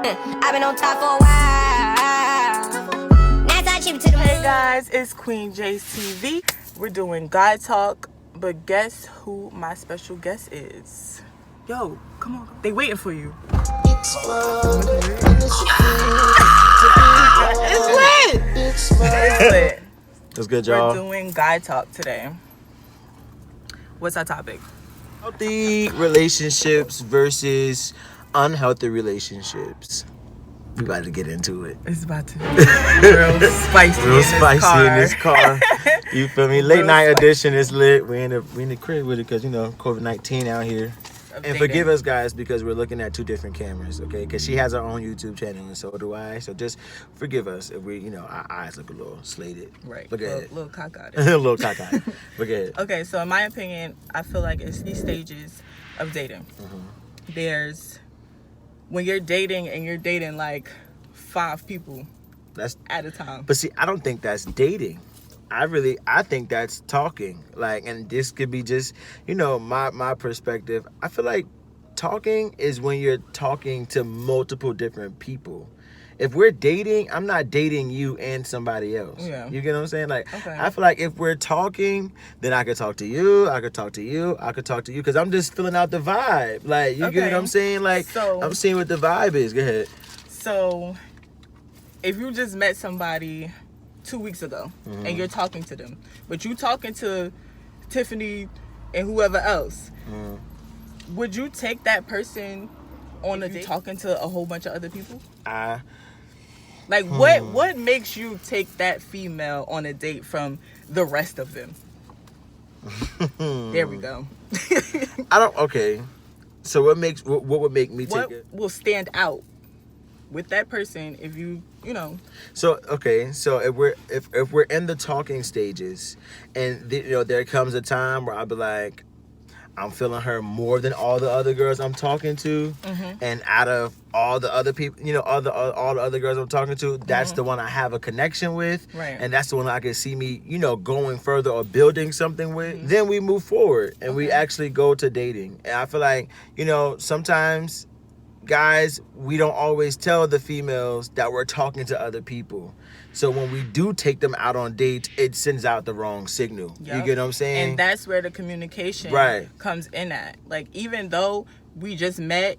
I've been on top for a while. Now I cheap to the moon. Hey guys, it's Queen J's TV. We're doing guy talk, but guess who my special guest is? Yo, come on, they waiting for you. It's lit. It's lit. That's good, y'all. We're doing guy talk today. What's our topic? Healthy relationships versus unhealthy relationships. We about to get into it. It's about to be real spicy. Real spicy in this car. car. You feel me? Late night edition is lit. We in the crib with it because COVID-19 out here. And forgive us, guys, because we're looking at two different cameras, okay? Because she has her own YouTube channel, and so do I. So just forgive us if we, our eyes look a little slated. Right. Look at it. Little cockeyed. A little cockeyed. Look at it. Okay, so in my opinion, I feel like it's these stages of dating. Mm-hmm. There's when you're dating and you're dating like 5 people at a time. But see, I don't think that's dating. I think that's talking. Like, and this could be just, my perspective. I feel like talking is when you're talking to multiple different people. If we're dating, I'm not dating you and somebody else. Yeah. You get what I'm saying? Like, okay. I feel like if we're talking, then I could talk to you, I could talk to you, I could talk to you, because I'm just filling out the vibe. Like, you get what I'm saying? Like, so, I'm seeing what the vibe is. Go ahead. So, if you just met somebody 2 weeks ago, mm-hmm. and you're talking to them, but you talking to Tiffany and whoever else, mm-hmm. would you take that person on a date talking to a whole bunch of other people? What makes you take that female on a date from the rest of them? There we go. Okay. So what would make me take it? What will stand out with that person if you So okay, so if we're in the talking stages, and there comes a time where I'll be like, I'm feeling her more than all the other girls I'm talking to, mm-hmm. and out of all the other people, all the other girls I'm talking to, that's mm-hmm. the one I have a connection with, right. And that's the one I can see me, going further or building something with. Mm-hmm. Then we move forward and we actually go to dating. And I feel like, sometimes guys, we don't always tell the females that we're talking to other people. So when we do take them out on dates, it sends out the wrong signal. Yep. You get what I'm saying? And that's where the communication comes in at. Like, even though we just met,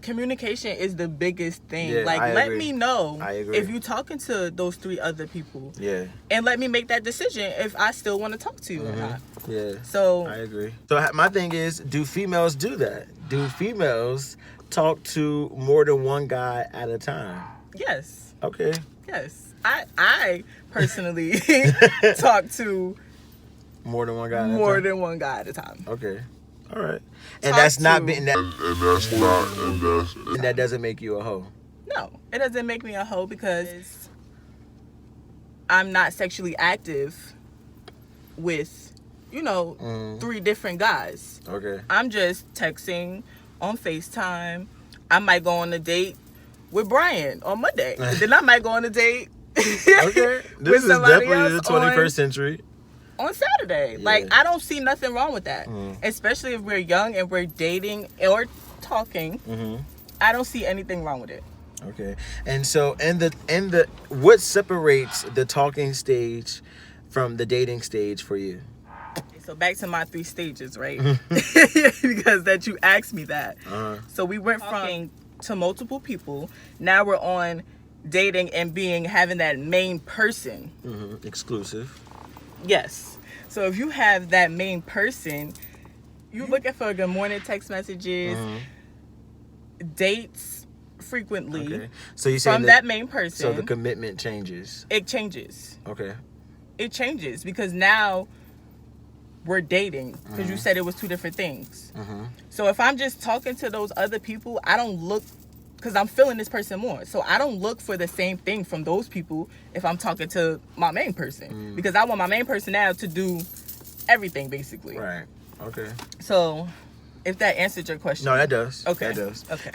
communication is the biggest thing. Yeah, let me know if you're talking to those 3 other people. Yeah. And let me make that decision if I still want to talk to you mm-hmm. or not. Yeah. So I agree. So my thing is, do females do that? Do females talk to more than one guy at a time? Yes. Okay. Yes. I personally talk to more than one guy at a time. Okay. All right. And that's not being that. And that doesn't make you a hoe. No, it doesn't make me a hoe because I'm not sexually active with 3 different guys. Okay. I'm just texting on FaceTime. I might go on a date with Brian on Monday. Then I might go on a date okay. This is definitely the 21st century. On Saturday. Yeah. Like, I don't see nothing wrong with that. Especially if we're young and we're dating or talking. Mm-hmm. I don't see anything wrong with it. Okay. And so what separates the talking stage from the dating stage for you? So back to my 3 stages, right? Because that you asked me that. Uh-huh. So we went from to multiple people. Now we're on dating and having that main person. Mm-hmm. Exclusive. Yes. So if you have that main person, you're looking for good morning text messages, mm-hmm. dates frequently. Okay. So you saying from that main person. So the commitment changes. It changes. Okay. It changes because now we're dating because mm-hmm. you said it was 2 different things. Mm-hmm. So if I'm just talking to those other people, I don't look, because I'm feeling this person more. So I don't look for the same thing from those people if I'm talking to my main person. Because I want my main person now to do everything, basically. Right. Okay. So If that answered your question. No, that does. Okay. That does. Okay.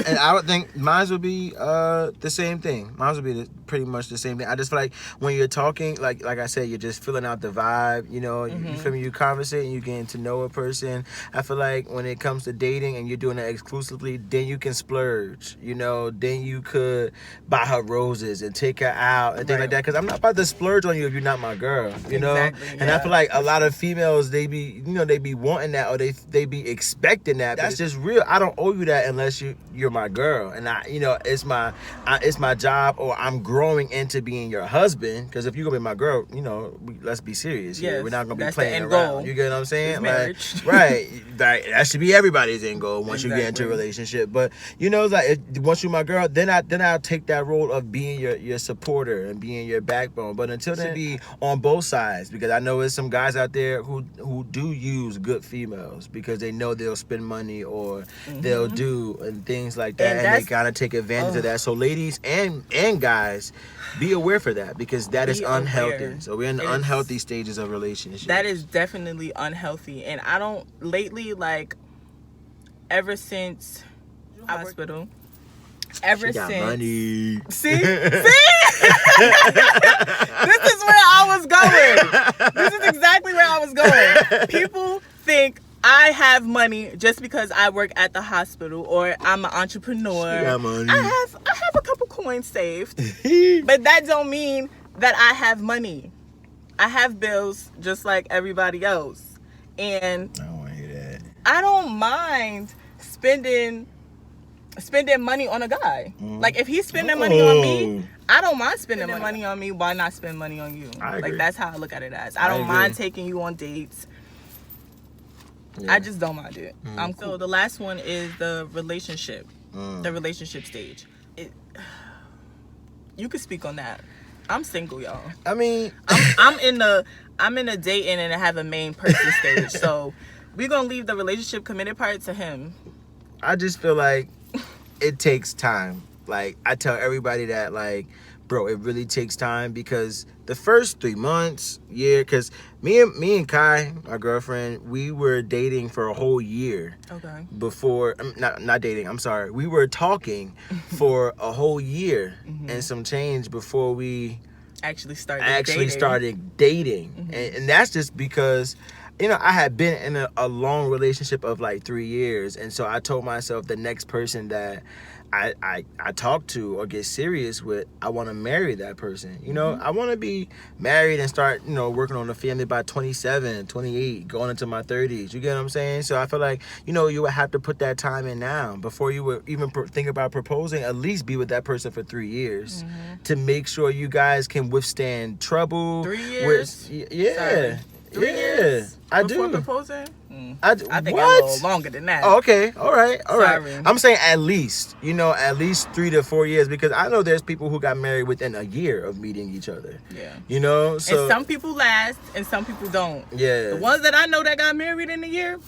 And I would think mine would be the same thing. Mine would be pretty much the same thing. I just feel like when you're talking, like I said, you're just filling out the vibe. You know, you feel me? You conversating, you getting to know a person. I feel like when it comes to dating and you're doing it exclusively, then you can splurge. You know, then you could buy her roses and take her out and things like that. Because I'm not about to splurge on you if you're not my girl. You know, and I feel like a lot of females they be wanting that, or they be expecting that. That's just real. I don't owe you that unless you're my girl, and it's my job, or I'm growing into being your husband. Because if you're gonna be my girl, let's be serious here. We're not gonna be playing around. Goal. You get what I'm saying? Like, right. That should be everybody's end goal once you get into a relationship. But once you're my girl, then I'll take that role of being your supporter and being your backbone. But until then, be on both sides, because I know there's some guys out there who do use good females because they know they'll spend money or they'll do and things like that, and they gotta take advantage of that. So ladies and guys, be aware for that, because that is unhealthy. Aware. So we're in the unhealthy stages of relationship. That is definitely unhealthy, and I don't lately, like, ever since hospital. Ever she got since money. See? This is where I was going. This is exactly where I was going. People think I have money just because I work at the hospital or I'm an entrepreneur. She got money. I have a couple coins saved. But that don't mean that I have money. I have bills just like everybody else. And I don't want to hear that. I don't mind spending money on a guy. Like, if he's spending money on me, I don't mind spending money on me. Why not spend money on you? I agree. Like, that's how I look at it as. I don't mind taking you on dates. Yeah. I just don't mind it. I'm cool. So the last one is the relationship. The relationship stage. You could speak on that. I'm single, y'all. I mean, I'm in the dating and have a main person stage. So we're gonna leave the relationship committed part to him. I just feel like it takes time. Like, I tell everybody that, like, bro, it really takes time, because the first 3 months, because me and Kai, my girlfriend, we were dating for a whole year. Okay. Before, not dating, I'm sorry. We were talking for a whole year and some change before we actually started dating. And that's just because, I had been in a long relationship of like 3 years. And so I told myself the next person that I talk to or get serious with, I want to marry that person. I want to be married and start, working on a family by 27, 28, going into my 30s. You get what I'm saying? So I feel like, you would have to put that time in now before you would even think about proposing. At least be with that person for 3 years to make sure you guys can withstand trouble. 3 years? Yeah. Sorry. 3 years? I before do. Proposing? I think a little longer than that. Oh, okay. All right. Sorry. I'm saying at least 3 to 4 years, because I know there's people who got married within a year of meeting each other. Yeah. So, and some people last and some people don't. Yeah. The ones that I know that got married in a year,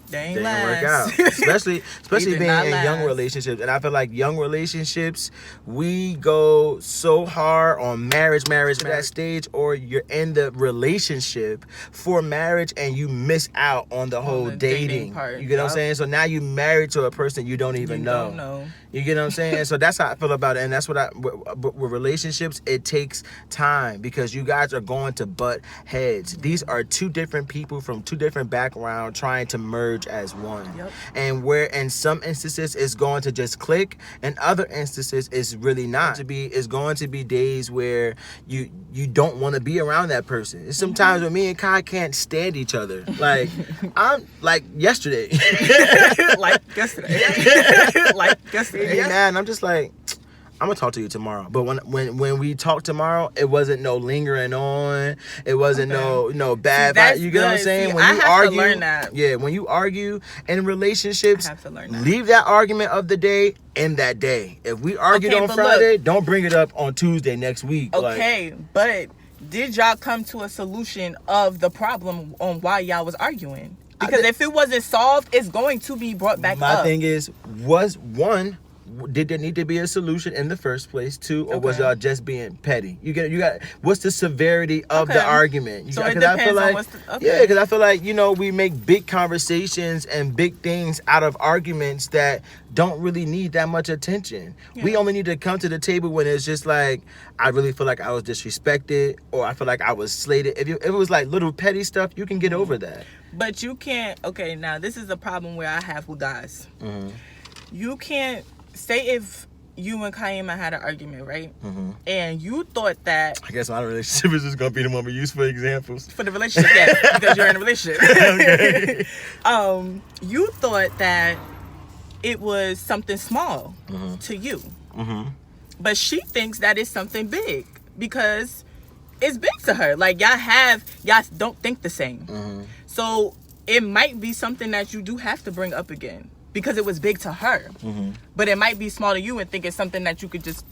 they ain't work out. Especially being in young relationships. And I feel like young relationships, we go so hard on marriage that stage, or you're in the relationship for marriage and you miss out on the whole dating part. You get what I'm saying? So now you married to a person you don't even know. Don't know. You get what I'm saying? So that's how I feel about it. And that's what with relationships, it takes time, because you guys are going to butt heads. These are two different people from two different backgrounds trying to merge as one. Yep. And where in some instances it's going to just click, and other instances it's really not. It's going to be days where you don't want to be around that person. It's sometimes when me and Kai can't stand each other. Like, I'm like yesterday. like yesterday. Yeah, man, I'm just like, I'm gonna talk to you tomorrow. But when we talk tomorrow, it wasn't no lingering on. It wasn't no bad vibe. You get what I'm saying? When you argue, to learn that. Yeah, when you argue in relationships, I have to learn that. Leave that argument of the day in that day. If we argued on Friday, don't bring it up on Tuesday next week. Okay, but did y'all come to a solution of the problem on why y'all was arguing? Because if it wasn't solved, it's going to be brought back up. My thing is, was did there need to be a solution in the first place too, or was Okay. y'all just being petty? You got what's the severity of the Okay. argument? So I it feel depends on like what's the- okay. yeah, because I feel like we make big conversations and big things out of arguments that don't really need that much attention. We Yeah. only need to come to the table when it's just like, I really feel like I was disrespected, or I feel like I was slated. If it was like little petty stuff, you can get over that. But you can't. Okay, now this is a problem where I have with guys. Mm-hmm. You can't say if you and Kaima had an argument, right? Mm-hmm. And you thought that I guess my relationship is just gonna be the one we use for examples. for the relationship, yes, because you're in a relationship. Okay. You thought that it was something small Mm-hmm. to you, Mm-hmm. but she thinks that it's something big because it's big to her. Like y'all don't think the same. Mm-hmm. So it might be something that you do have to bring up again because it was big to her. Mm-hmm. But it might be small to you and think it's something that you could just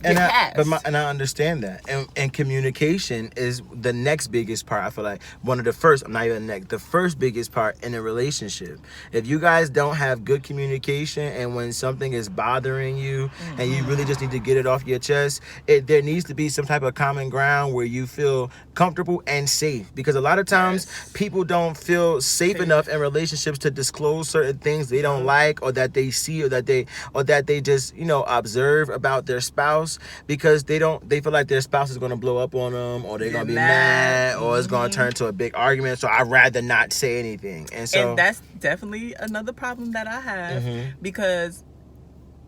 And get I, past. I understand that, and communication is the next biggest part. I feel like one of the first, not even next, the first biggest part in a relationship. If you guys don't have good communication, and when something is bothering you, and you really just need to get it off your chest, there needs to be some type of common ground where you feel comfortable and safe. Because a lot of times people don't feel safe enough in relationships to disclose certain things they don't like, or that they see, or that they just observe about their spouse, because they feel like their spouse is going to blow up on them, or they're going to be mad, or it's going to turn to a big argument. So I'd rather not say anything. And that's definitely another problem that I have because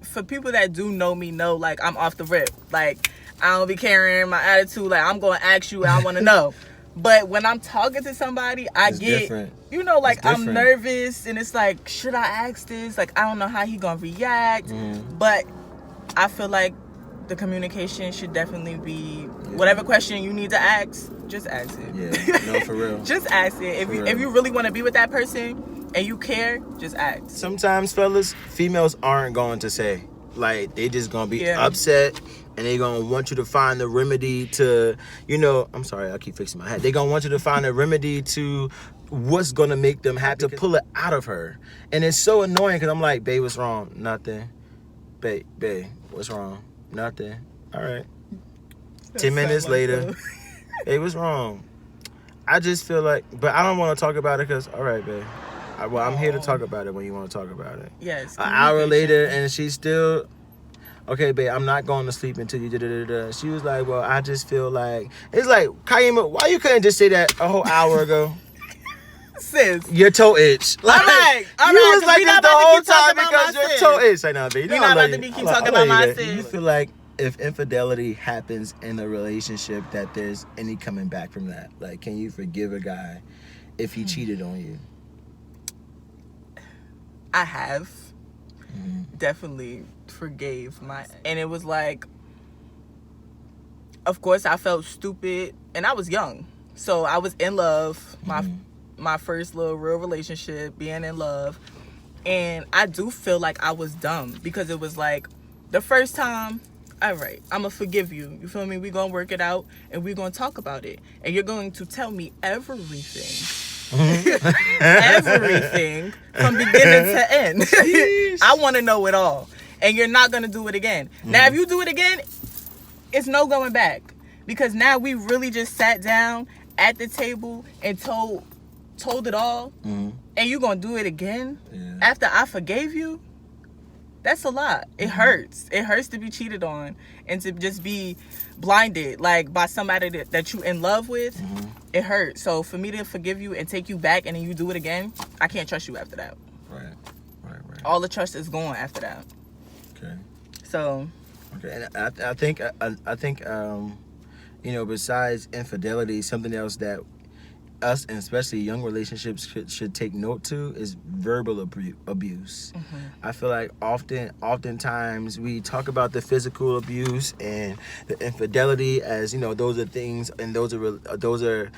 for people that do know me know, like, I'm off the rip. Like, I don't be carrying my attitude. Like, I'm going to ask you, I want to know. But when I'm talking to somebody, It's get, different. like, It's I'm different. nervous, and it's like, should I ask this? Like, I don't know how he going to react. But I feel like the communication should definitely be whatever question you need to ask, just ask it. Yeah, no, for real. Just ask it. If you really want to be with that person and you care, just ask. Sometimes, fellas, females aren't going to say. Like, they just going to be upset, and they going to want you to find the remedy to, I'm sorry, I keep fixing my hat. They going to want you to find a remedy to what's going to make them have to pull it out of her. And it's so annoying because I'm like, babe, what's wrong? Nothing. Babe, what's wrong? Nothing. All right. 10 minutes later, hey, what's wrong? I just feel like, but I don't want to talk about it because, all right, babe. I'm here to talk about it when you want to talk about it. Yes. An hour later, and she's still, okay, babe, I'm not going to sleep until you da-da-da-da. She was like, well, I just feel like, it's like, Kaima, why you couldn't just say that a whole hour ago? Sis. Your toe itch. Like, all you right, was 'cause like we this not the about to whole keep talking time about because my your sis. toe itch. I know, babe. We not about to keep talking about my sis. You feel like if infidelity happens in a relationship, that there's any coming back from that? Like, can you forgive a guy if he cheated on you? I have definitely forgave and it was like, of course I felt stupid, and I was young, so I was in love, my first little real relationship, being in love, and I do feel like I was dumb because it was like the first time, all right, I'm gonna forgive you, you feel me, we gonna work it out and we gonna talk about it, and you're going to tell me everything everything from beginning to end. I want to know it all, and you're not gonna do it again. Now if you do it again, it's no going back, because now we really just sat down at the table and told it all, and you gonna do it again after I forgave you? That's a lot. It hurts. It hurts to be cheated on and to just be blinded, like, by somebody that you in love with. It hurts. So for me to forgive you and take you back and then you do it again, I can't trust you after that. Right. All the trust is gone after that. Okay. So. Okay, and I think besides infidelity, something else that us, and especially young relationships, should take note to is verbal abuse. I feel like oftentimes we talk about the physical abuse and the infidelity as, those are things, and those are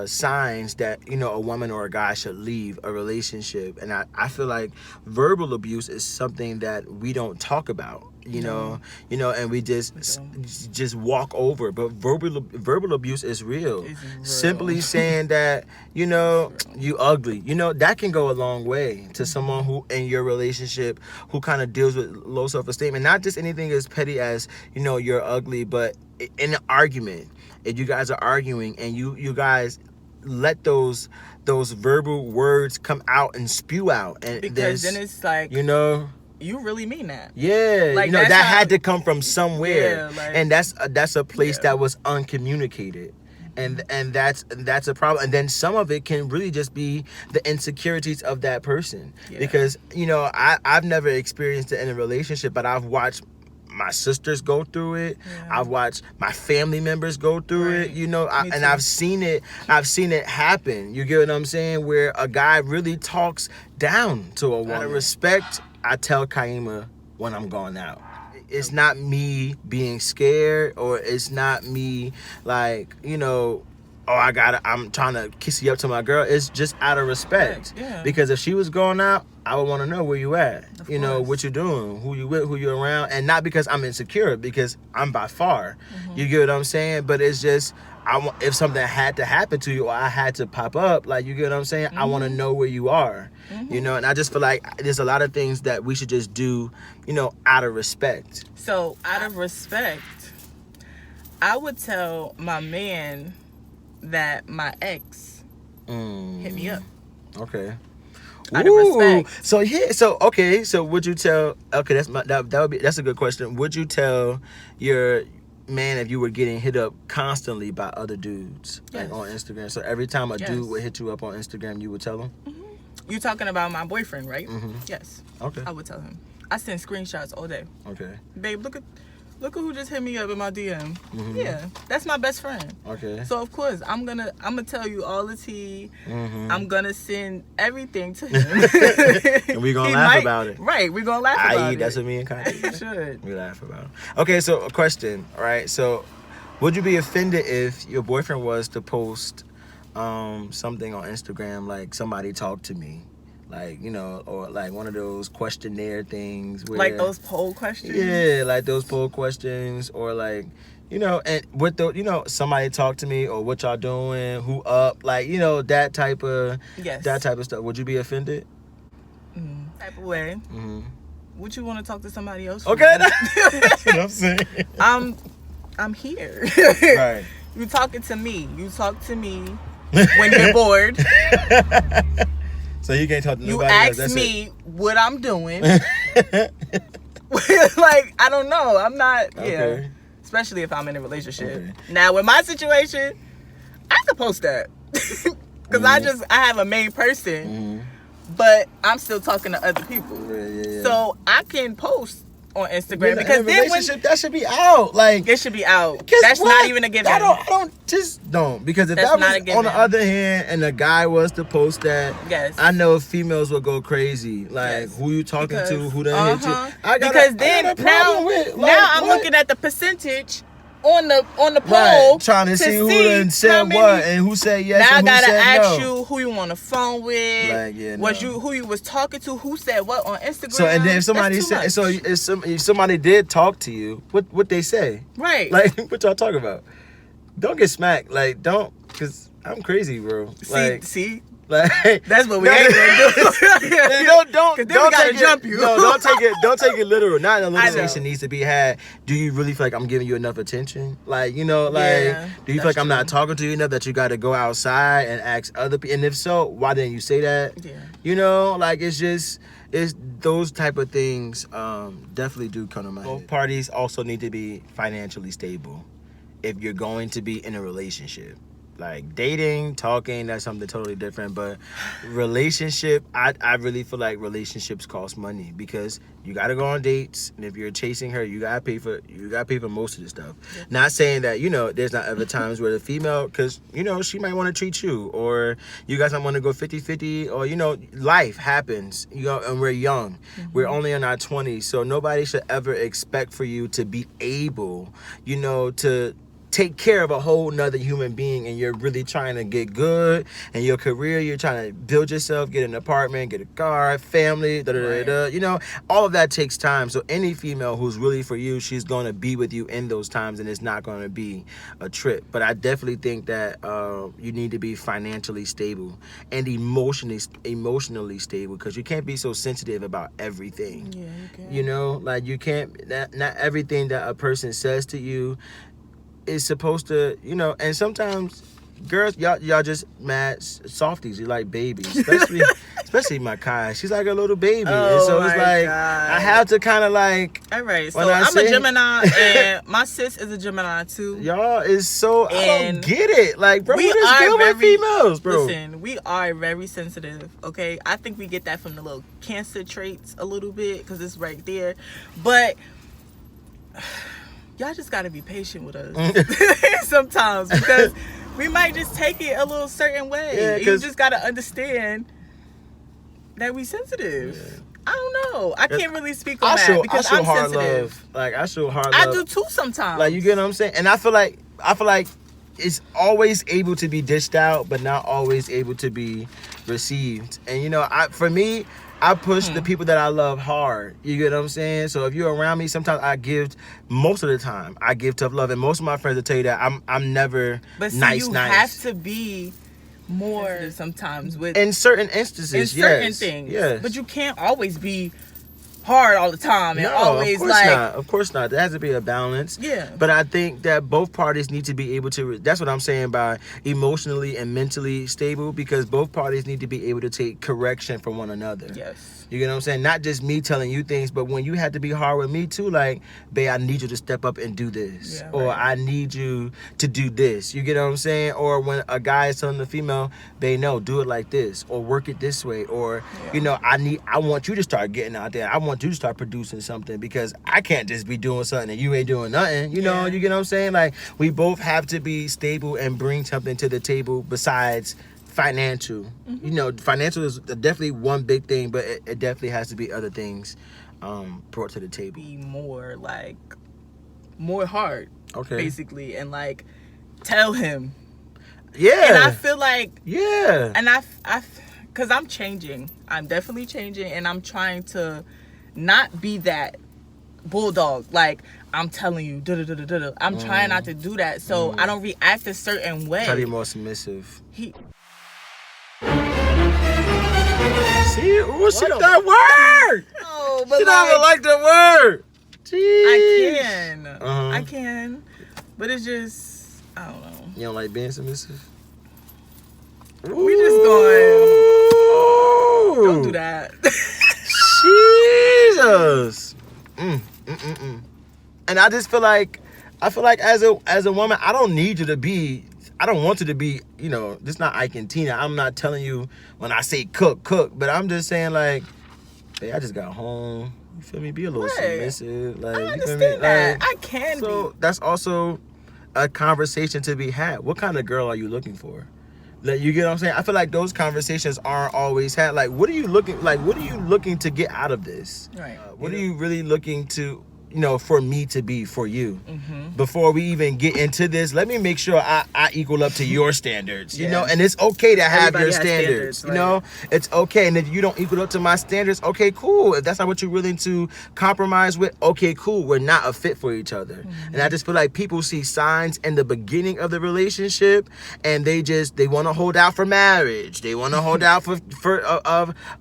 signs that, a woman or a guy should leave a relationship. And I feel like verbal abuse is something that we don't talk about. and we just walk over. But verbal abuse is real. It's real. Simply saying that, you ugly, that can go a long way to someone who in your relationship who kind of deals with low self-esteem, and not just anything as petty as, you're ugly, but in an argument, if you guys are arguing and you guys let those verbal words come out and spew out, and because then it's like, you really mean that. Yeah, like, that had to come from somewhere. Yeah, like, and that's a place that was uncommunicated. And that's a problem. And then some of it can really just be the insecurities of that person. Yeah. Because, I've never experienced it in a relationship, but I've watched my sisters go through it. Yeah. I've watched my family members go through it, and I've seen it happen. You get what I'm saying? Where a guy really talks down to a woman. Out of respect, I tell Kaima when I'm going out. It's not me being scared, or it's not me like, I'm trying to kiss you up to my girl. It's just out of respect. Yeah. Because if she was going out, I would want to know where you at. What you doing, who you with, who you around. And not because I'm insecure, because I'm by far. Mm-hmm. You get what I'm saying? But it's just, if something had to happen to you, or I had to pop up, like, you get what I'm saying? Mm-hmm. I want to know where you are. Mm-hmm. And I just feel like there's a lot of things that we should just do, out of respect. So, out of respect, I would tell my man that my ex hit me up. Okay. Out of respect. So would you tell? Okay, that's a good question. Would you tell your man if you were getting hit up constantly by other dudes, like on Instagram? So every time a dude would hit you up on Instagram, you would tell him? Mm-hmm. You talking about my boyfriend, right? Mm-hmm. Yes. Okay. I would tell him. I send screenshots all day. Okay. Babe, look at who just hit me up in my DM. Mm-hmm. Yeah, that's my best friend. Okay. So of course I'm gonna tell you all the tea. Mm-hmm. I'm gonna send everything to him. And we gonna laugh about it. Right, we gonna laugh about it. That's what me and Kanye should. We laugh about it. Okay, so a question. All right, so would you be offended if your boyfriend was to post something on Instagram like "somebody talk to me"? Like, or like one of those questionnaire things where, like those poll questions. Yeah, like those poll questions, or like, and with the, somebody talk to me, or what y'all doing, who up, like, that type of stuff. Would you be offended? Type of way. Mm-hmm. Would you want to talk to somebody else? Okay, that's what I'm saying. I'm here. Right. You talking to me. You talk to me when you're bored. So you can't talk to nobody else. You ask me what I'm doing. Like, I don't know. I'm not, okay. Especially if I'm in a relationship. Okay. Now, with my situation, I could post that. Because I have a main person, but I'm still talking to other people. Yeah. So I can post on Instagram, because then that should be out. Like, it should be out. That's not even a given. I don't because if that was on the other hand and a guy was to post that, I know females will go crazy. Like, who you talking to? Who done hit you? Because then now I'm looking at the percentage on the poll, right, trying to see who done said what and who said yes. Now and I who gotta said ask no. you who you on the phone with, who you was talking to, who said what on Instagram. So and then if somebody said, so if somebody did talk to you, what they say, right? Like, what y'all talking about? Don't get smacked. Like, don't, because I'm crazy, bro. Like, see. Like, that's what we ain't gonna do. don't take jump you. No, don't take it literal. Not a conversation needs to be had. Do you really feel like I'm giving you enough attention? Like, do you feel like I'm not talking to you enough that you got to go outside and ask other people? And if so, why didn't you say that? Yeah. Like, it's those type of things definitely do come to mind. Both parties also need to be financially stable if you're going to be in a relationship. Like, dating, talking, that's something totally different. But relationship, I really feel like relationships cost money, because you gotta go on dates, and if you're chasing her, you gotta pay for most of the stuff. Yeah. Not saying that there's not ever times where the female, because she might want to treat you, or you guys might want to go 50-50, or life happens, and we're young. Mm-hmm. We're only in our 20s, so nobody should ever expect for you to be able to take care of a whole nother human being, and you're really trying to get good in your career, you're trying to build yourself, get an apartment, get a car, family, you know, all of that takes time. So any female who's really for you, she's going to be with you in those times, and it's not going to be a trip. But I definitely think that you need to be financially stable and emotionally stable, because you can't be so sensitive about everything. Yeah, you can. You know, like you can't, not everything that a person says to you is supposed to, you know. And sometimes girls, y'all just mad softies. You like babies, especially my Kai. She's like a little baby, and so it's like I have to kind of like. All right, so I'm a Gemini, and my sis is a Gemini too. Y'all is so And I don't get it. Like, bro, we what is are good with very- females, bro? Listen, we are very sensitive. Okay, I think we get that from the little Cancer traits a little bit because it's right there, but. Y'all just gotta be patient with us sometimes, because we might just take it a little certain way. Yeah, You just gotta understand that we sensitive. Yeah. I don't know. I can't really speak on I that show because I show I'm hard sensitive. love. Like I show hard I love. do too sometimes. Like, you get what I'm saying? And I feel like it's always able to be dished out, but not always able to be received. And you know, for me, I push the people that I love hard. You get what I'm saying? So if you're around me, sometimes most of the time I give tough love, and most of my friends will tell you that I'm never but see, nice. you have to be more sometimes with in certain instances, in certain yes, things. yes. But you can't always be hard all the time and No, always of course like not. Of course not. There has to be a balance. Yeah. But I think that both parties need to be able to. That's what I'm saying by emotionally and mentally stable, because both parties need to be able to take correction from one another. Yes. You get what I'm saying? Not just me telling you things, but when you had to be hard with me too, like, babe, I need you to step up and do this. Yeah, or right. I need you to do this. You get what I'm saying? Or when a guy is telling the female, babe, no, do it like this, or work it this way, or you know, I want you to start getting out there. I want you to start producing something, because I can't just be doing something and you ain't doing nothing. You know, you get what I'm saying? Like, we both have to be stable and bring something to the table besides financial. You know, financial is definitely one big thing, but it definitely has to be other things brought to the table. Be more like more hard, Okay. basically, and like tell him. Yeah. And I feel like and I because I'm changing. I'm definitely changing, and I'm trying to not be that bulldog. Like, I'm telling you, I'm trying not to do that, so I don't react a certain way. try to be more submissive. He, See, ooh, she a- that word. no, but She don't like the word. Jeez. I can, but it's just I don't know. You don't like being submissive? We just going. Don't do that. Jesus. And I just feel like as a woman, I don't need you to be. I don't want you to be. You know, this not Ike and Tina. I'm not telling you when I say cook, but I'm just saying, like, hey, I just got home. You feel me? Be a little submissive. Like, I you feel me? understand that. Like, I can so be. that's also a conversation to be had. What kind of girl are you looking for? Like, you get what I'm saying? I feel like those conversations aren't always had. Like, what are you looking to get out of this? Right. What are you really looking to, you know, for me to be for you? Mm-hmm. Before we even get into this, let me make sure I equal up to your standards, you Yeah. know? And it's okay to have Everybody your has standards, standards, you know? It's okay. And if you don't equal up to my standards, okay, cool. If that's not what you're willing to compromise with, okay, cool. We're not a fit for each other. Mm-hmm. And I just feel like people see signs in the beginning of the relationship, and they want to hold out for marriage. They want to hold out for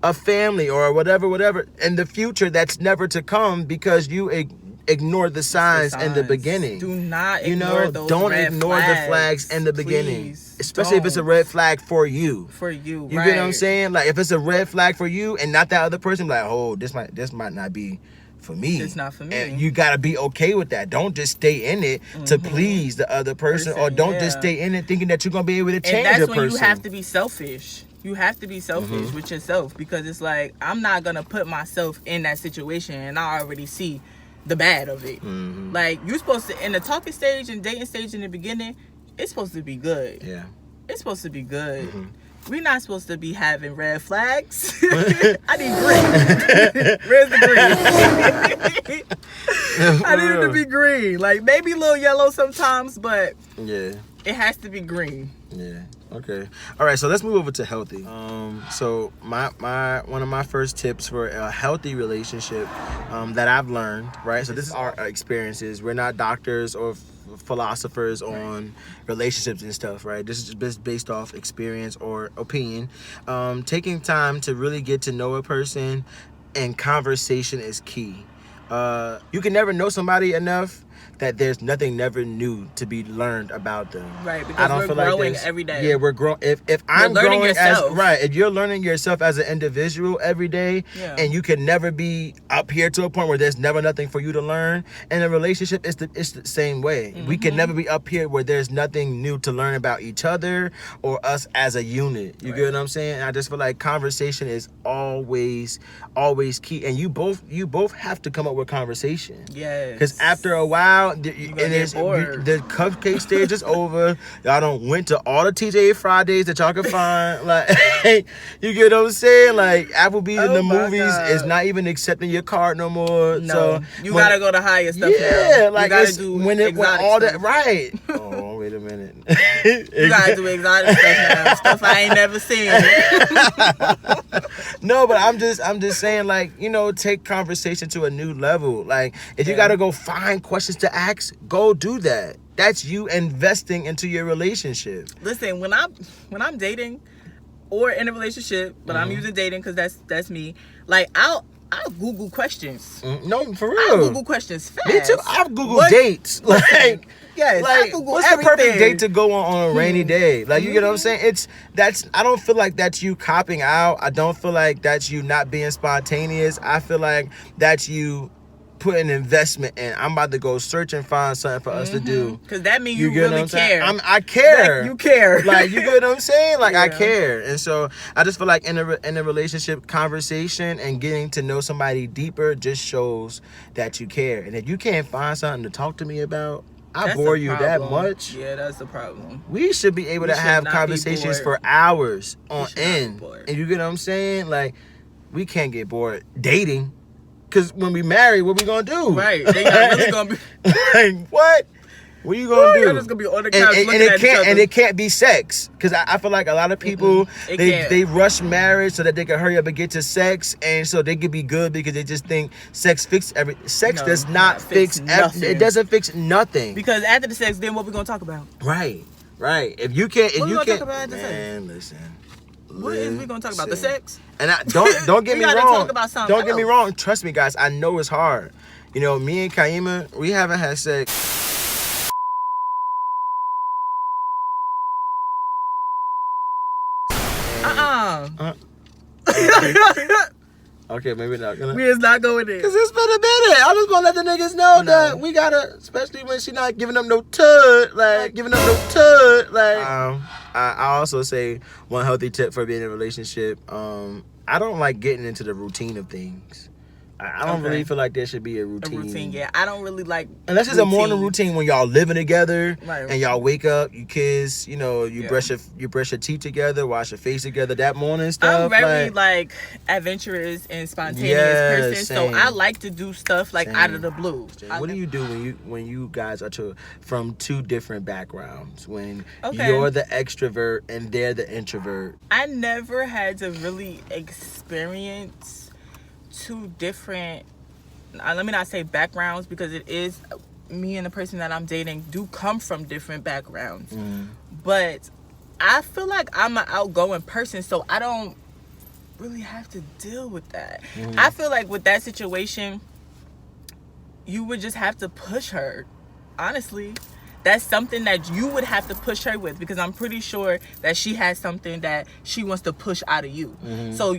a family or whatever. In the future, that's never to come because you ignore the signs in the beginning. Do not You ignore know, those don't red ignore the flags in the beginning. Please Especially if it's a don't. red flag for you. For you, You right. get what I'm saying? Like, if it's a red flag for you and not that other person, like, oh, this might not be for me. It's not for me. And you gotta be okay with that. Don't just stay in it to please the other person, or don't just stay in it thinking that you're gonna be able to change and a that's person. when you have to be selfish. You have to be selfish with yourself, because it's like, I'm not gonna put myself in that situation and I already see the bad of it. Like, you're supposed to, in the talking stage and dating stage in the beginning, it's supposed to be good. Yeah. It's supposed to be good. We're not supposed to be having red flags. I need green. Where's the green? I need it to be green. Like maybe a little yellow sometimes, but yeah, it has to be green. yeah. Okay. All right. So let's move over to healthy. So my one of my first tips for a healthy relationship that I've learned. Right. So this is our experiences. We're not doctors or philosophers on relationships and stuff. Right. This is just based off experience or opinion. Taking time to really get to know a person, and conversation is key. You can never know somebody enough that there's nothing never new to be learned about them. Right, because we're growing every day. Yeah, we're growing. If I'm learning growing yourself. if you're learning yourself as an individual every day, and you can never be up here to a point where there's never nothing for you to learn. In a relationship, it's the same way. We can never be up here where there's nothing new to learn about each other or us as a unit. You get what I'm saying? And I just feel like conversation is always key, and you both have to come up with conversation. Yes. Because after a while, the cupcake stage is over. Y'all done went to all the TJ Fridays that y'all can find. Like, you get what I'm saying? Like, Applebee's in the movies is not even accepting your card no more. No, so you gotta go to higher stuff now. Yeah, like you gotta do when all stuff. that right. Oh, wait a minute. You gotta do exotic stuff now. Stuff I ain't never seen. No, but I'm just saying, like, you know, take conversation to a new level. Like, if you gotta go find questions to ask, go do that. That's you investing into your relationship. Listen, when I'm dating or in a relationship, but I'm using dating because that's me. Like I'll Google questions. No, for real. I'll Google questions fast. Me too. I've Googled dates. Like, yes, I like, Google what's everything. the perfect date to go on a rainy day? Like, you get what I'm saying? I don't feel like that's you copping out. I don't feel like that's you not being spontaneous. I feel like that's you put an investment in. I'm about to go search and find something for us to do. Because that means you get what really I'm saying? care. I care. Like, you care. Like, you get what I'm saying? Like, I Yeah. care. And so I just feel like in a relationship conversation and getting to know somebody deeper just shows that you care. And if you can't find something to talk to me about, I That's bore a you problem. that much. Yeah, that's the problem. We should be able to should have not be conversations bored. for hours on should not be end. bored. And you get what I'm saying? Like, we can't get bored dating. Because when we marry, what we gonna do? Right. They not really gonna be. Like, what? What you gonna do? Y'all just gonna be on the couch looking at each other. And it can't be sex, because I feel like a lot of people It can't. they rush marriage so that they can hurry up and get to sex, and so they can be good because they just think sex fixes everything. Sex No, does not fix nothing. it. Doesn't fix nothing. Because after the sex, then what we gonna talk about? Right. If you can't, What we if you gonna can't, talk about after sex? man, listen. What is we gonna talk about? The Listen. sex? And don't get We me gotta wrong. talk about something Don't get me else. wrong. Trust me, guys. I know it's hard. You know, me and Kaima, we haven't had sex. Okay, maybe not gonna. We is not going there. Cause it's been a minute. I just wanna let the niggas know that we gotta, especially when she not giving them no tud, like giving them no tud, like. I also say one healthy tip for being in a relationship. I don't like getting into the routine of things. I don't really feel like there should be a routine. Yeah. I don't really like. Unless it's a morning routine when y'all living together, Right. and y'all wake up, you kiss, you know, you brush your teeth together, wash your face together that morning stuff. I'm very like adventurous and spontaneous Yeah, person, same. so I like to do stuff like out of the blue. What do you do when you guys are from two different backgrounds? When Okay. you're the extrovert and they're the introvert. I never had to really experience two different, let me not say backgrounds, because it is me and the person that I'm dating do come from different backgrounds. But I feel like I'm an outgoing person, so I don't really have to deal with that. I feel like with that situation, you would just have to push her. Honestly, that's something that you would have to push her with, because I'm pretty sure that she has something that she wants to push out of you. So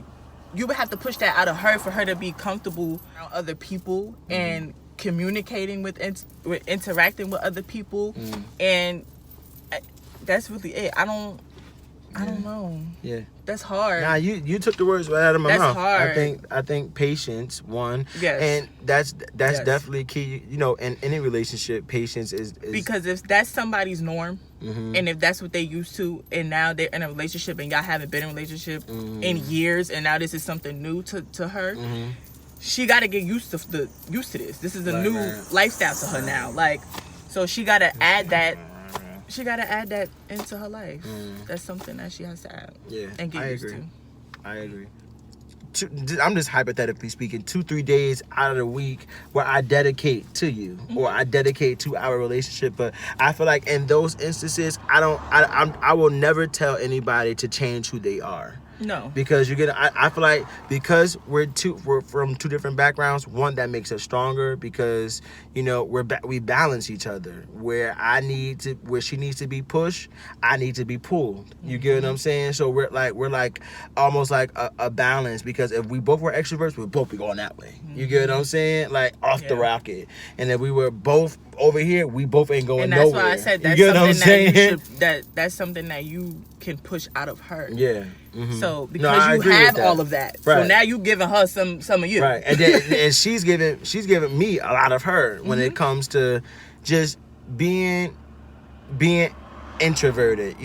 you would have to push that out of her for her to be comfortable around other people and communicating with interacting with other people. And that's really it. I don't know. Yeah. That's hard. Nah, you took the words right out of my That's mouth. hard. I think patience, one. Yes. And that's Yes. definitely key. You know, in any relationship, patience is Because if that's somebody's norm, and if that's what they used to, and now they're in a relationship and y'all haven't been in a relationship in years, and now this is something new to her, she got to get used to this. This is a new man. lifestyle to her now. Like, so she got to add that. She got to add that into her life. That's something that she has to add. Yeah, and get I used agree. to. I agree. I'm just hypothetically speaking, 2-3 days out of the week where I dedicate to you or I dedicate to our relationship. But I feel like in those instances, I will never tell anybody to change who they are. No, Because I feel like because we're from two different backgrounds, one that makes us stronger because we balance each other. Where she needs to be pushed, I need to be pulled. You get what I'm saying? So we're like almost like a balance, because if we both were extroverts, we'd both be going that way. You get what I'm saying? Like off the rocket. And if we were both over here, we both ain't going nowhere. And that's why I said that's you get what I'm something saying? that's something that you can push out of her. Yeah. Mm-hmm. So I because you agree with have that. all of that, Right. so now you giving her some of you. Right, and then and she's giving me a lot of her when it comes to just being introverted.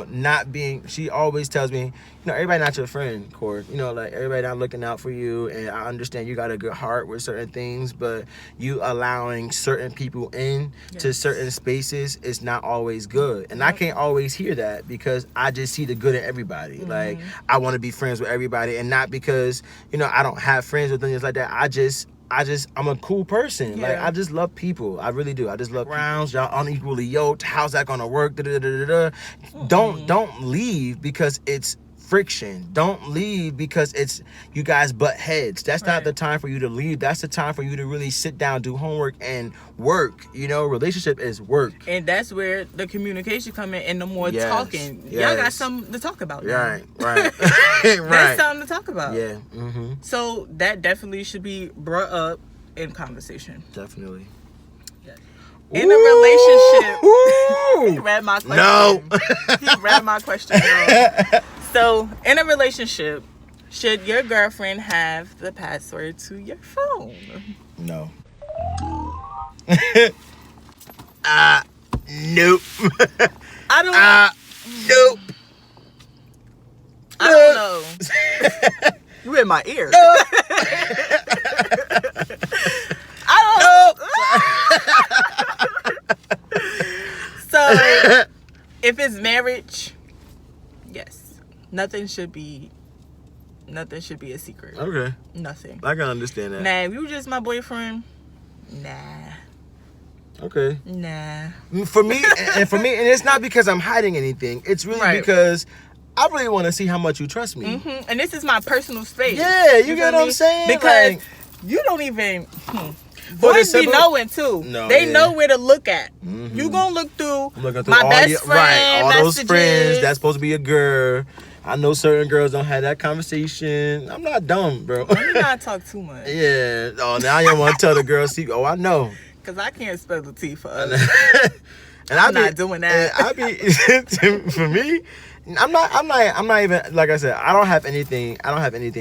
Not being. She always tells me, everybody not your friend, Cord. Like everybody not looking out for you, and I understand you got a good heart with certain things, but you allowing certain people in to certain spaces is not always good. And I can't always hear that because I just see the good in everybody. Like I want to be friends with everybody, and not because I don't have friends with things like that. I'm a cool person. Yeah. Like I just love people. I really do. I just love rounds. Y'all unequally yoked. How's that gonna work? Don't leave because it's friction. Don't leave because it's you guys butt heads. That's not the time for you to leave. That's the time for you to really sit down, do homework, and work. Relationship is work. And that's where the communication come in and the more Yes. talking. Yes. Y'all got something to talk about now. Right. That's right. something to talk about. Yeah. Mm-hmm. So that definitely should be brought up in conversation. Definitely. In a relationship. He read my question. No. He read my question. No. So, in a relationship, should your girlfriend have the password to your phone? No. Nope. I don't. Nope. I don't know. You in my ear. I don't. So, if it's marriage, yes. Nothing should be a secret. Okay. Nothing. I can understand that. Nah, if you just my boyfriend, nah. Okay. Nah. For me, and it's not because I'm hiding anything. It's really because I really want to see how much you trust me. Mm-hmm. And this is my personal space. Yeah, you get what I'm saying? Because Like, you don't even... Boys be knowing too. No, they yeah. know where to look at. You gonna look through, I'm looking through my all best friend all those messages. friends. That's supposed to be a girl. I know certain girls don't have that conversation. I'm not dumb, bro. Let me not talk too much. Yeah. Oh, now you want to tell the girl secret. Oh, I know. Cause I can't spell the T for others. And I'm not doing that. I be for me. I'm not even, like I said, I don't have anything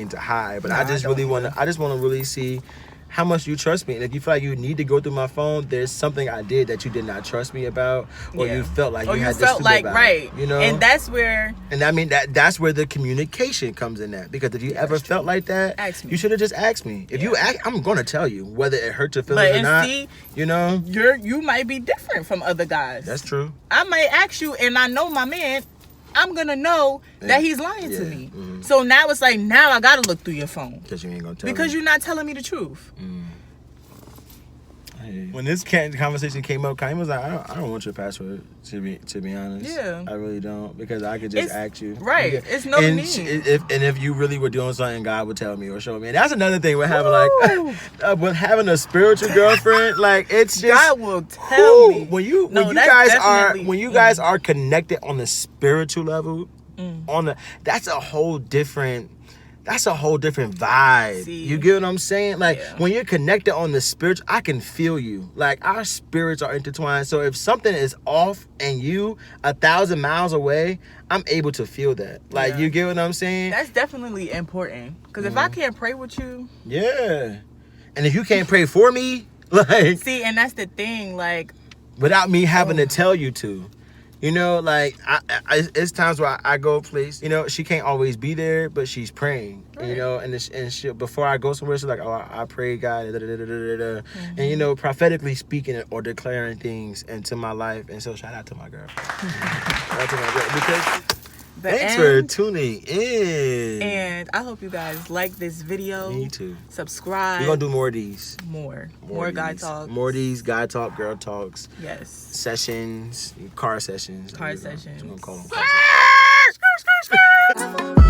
to hide, but No, I just I don't really want to really see how much you trust me. And if you feel like you need to go through my phone, there's something I did that you did not trust me about, or you felt like you had to sleep about. Right. And that's where, and I mean that's where the communication comes in at, because if you ever felt like that, ask me. you should have just asked me. If you ask, I'm gonna tell you whether it hurt your feelings or not. See, you might be different from other guys. That's true. I might ask you, and I know my man, I'm gonna know that he's lying to me. Mm-hmm. So now it's like, now I gotta look through your phone. Because you ain't gonna tell Because me. you're not telling me the truth. When this conversation came up, Kaim was like, I don't want your password, to be honest. Yeah. I really don't, because I could just ask you. Right. Okay. It's no and need. If you really were doing something, God would tell me or show me. And that's another thing with having with having a spiritual girlfriend. Like, it's just God will tell me. when you guys are connected on the spiritual level, that's a whole different vibe. See? You get what I'm saying? Like, when you're connected on the spiritual, I can feel you. Like, our spirits are intertwined. So if something is off and you 1,000 miles away, I'm able to feel that. Like, you get what I'm saying? That's definitely important. Because if I can't pray with you. Yeah. And if you can't pray for me, like. See, and that's the thing. Like, without me having to tell you to. You know, like it's times where I go a place. You know, she can't always be there, but she's praying. Right. You know, and she, before I go somewhere, she's like, "Oh, I pray, God," and you know, prophetically speaking or declaring things into my life. And so, shout out to my girlfriend. Shout out to my girl because. Thanks for tuning in. And I hope you guys like this video. Me too. Subscribe. We're gonna do more of these. More of guy these. talks. More of these guy talk, girl talks. Yes. Sessions, car sessions. Car sessions. I'm gonna call them car sessions.